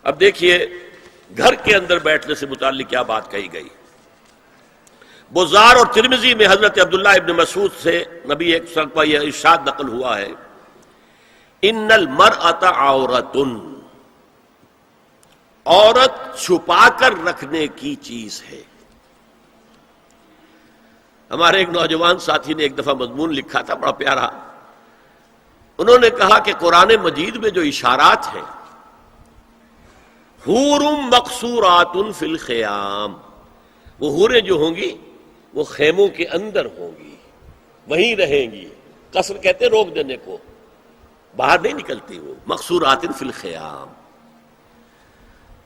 اب دیکھیے گھر کے اندر بیٹھنے سے متعلق کیا بات کہی گئی. بزار اور ترمذی میں حضرت عبداللہ ابن مسعود سے نبی ایک سرکہ یہ ارشاد نقل ہوا ہے، ان المرأۃ عورۃ، عورت چھپا کر رکھنے کی چیز ہے. ہمارے ایک نوجوان ساتھی نے ایک دفعہ مضمون لکھا تھا بڑا پیارا. انہوں نے کہا کہ قرآن مجید میں جو اشارات ہیں، حور مقصورات فی الخیام، وہ حوریں جو ہوں گی وہ خیموں کے اندر ہوں گی، وہیں رہیں گی. قصر کہتے ہیں روک دینے کو، باہر نہیں نکلتی. وہ مقصورات فی الخیام،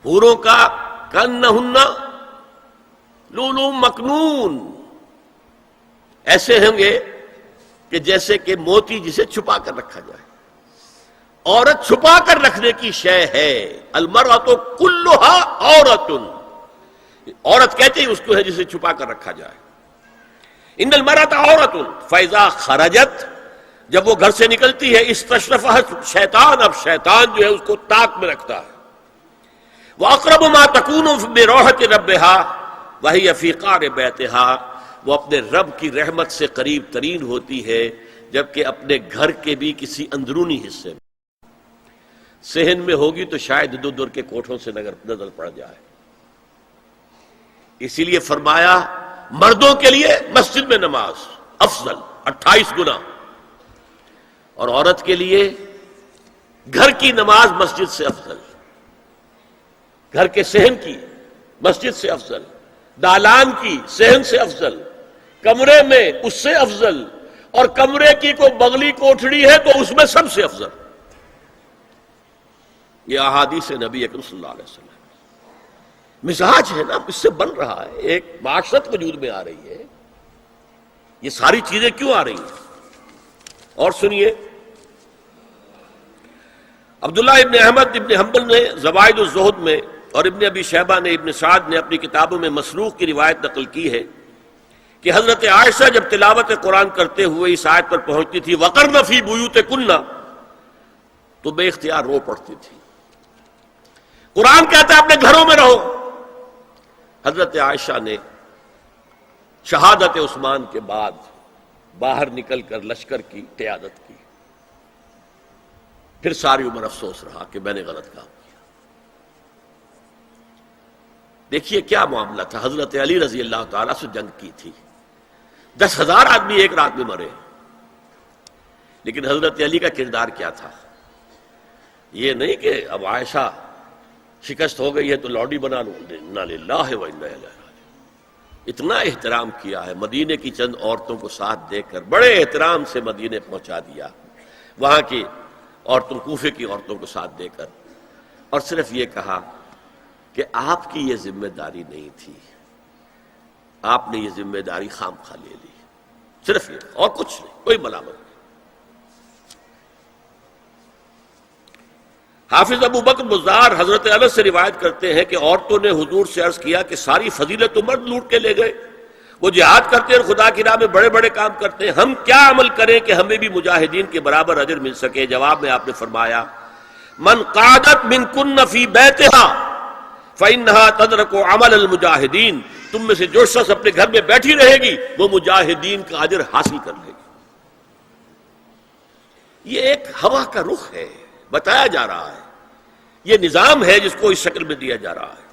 حوروں کا کانہن لؤلؤ مکنون، ایسے ہوں گے کہ جیسے کہ موتی جسے چھپا کر رکھا جائے. عورت چھپا کر رکھنے کی شے ہے. المرأۃ کلھا عورۃ، عورت کہتے ہیں اس کو ہے جسے چھپا کر رکھا جائے. ان المرأۃ عورۃ فاذا خرجت، جب وہ گھر سے نکلتی ہے، استشرفھا شیطان، اب شیطان جو ہے اس کو طاق میں رکھتا ہے. واقرب ما تکون بروحۃ ربھا وہی فی قعر بیتھا، وہ اپنے رب کی رحمت سے قریب ترین ہوتی ہے جبکہ اپنے گھر کے بھی کسی اندرونی حصے میں. صحن میں ہوگی تو شاید ادھر ادھر کے کوٹھوں سے نظر پڑ جائے. اسی لیے فرمایا مردوں کے لیے مسجد میں نماز افضل 28 گنا، اور عورت کے لیے گھر کی نماز مسجد سے افضل، گھر کے صحن کی مسجد سے افضل، دالان کی صحن سے افضل، کمرے میں اس سے افضل، اور کمرے کی کوئی بغلی کوٹھڑی ہے تو اس میں سب سے افضل. یہ احادیث نبی اکرم صلی اللہ علیہ وسلم مزاج ہے نا، اس سے بن رہا ہے، ایک معاشرت وجود میں آ رہی ہے. یہ ساری چیزیں کیوں آ رہی ہیں؟ اور سنیے، عبداللہ ابن احمد ابن حنبل نے زوائد الزہد میں اور ابن ابی شیبہ نے، ابن سعد نے اپنی کتابوں میں مسروق کی روایت نقل کی ہے کہ حضرت عائشہ جب تلاوت قرآن کرتے ہوئے اس آیت پر پہنچتی تھی وَقَرْنَ فِي بُيُوتِكُنَّ، تو بے اختیار رو پڑتی تھی. قرآن کہتا ہے اپنے گھروں میں رہو. حضرت عائشہ نے شہادت عثمان کے بعد باہر نکل کر لشکر کی قیادت کی. پھر ساری عمر افسوس رہا کہ میں نے غلط کام کیا. دیکھیے کیا معاملہ تھا. حضرت علی رضی اللہ تعالیٰ سے جنگ کی تھی، 10,000 آدمی ایک رات میں مرے، لیکن حضرت علی کا کردار کیا تھا؟ یہ نہیں کہ اب عائشہ شکست ہو گئی ہے تو لوڈی بنا لوں. انا للہ و انا الیہ راجعون. اتنا احترام کیا ہے، مدینے کی چند عورتوں کو ساتھ دے کر بڑے احترام سے مدینے پہنچا دیا، وہاں کی عورتوں، کوفے کی عورتوں کو ساتھ دے کر، اور صرف یہ کہا کہ آپ کی یہ ذمہ داری نہیں تھی، آپ نے یہ ذمہ داری خام خواہ لے لی. صرف یہ، اور کچھ نہیں، کوئی ملامت نہیں. حافظ ابو بکر بزار حضرت انس سے روایت کرتے ہیں کہ عورتوں نے حضور سے عرض کیا کہ ساری فضیلت تو مرد لوٹ کے لے گئے، وہ جہاد کرتے ہیں اور خدا کی راہ میں بڑے بڑے کام کرتے ہیں، ہم کیا عمل کریں کہ ہمیں بھی مجاہدین کے برابر اجر مل سکے؟ جواب میں آپ نے فرمایا من قعدت منکن فی بیتہا فإنہا تدرک عمل المجاہدین، تم میں سے جو شخص اپنے گھر میں بیٹھی رہے گی وہ مجاہدین کا اجر حاصل کر لے گی. یہ ایک ہوا کا رخ ہے، بتایا جا رہا ہے، یہ نظام ہے جس کو اس شکل میں دیا جا رہا ہے.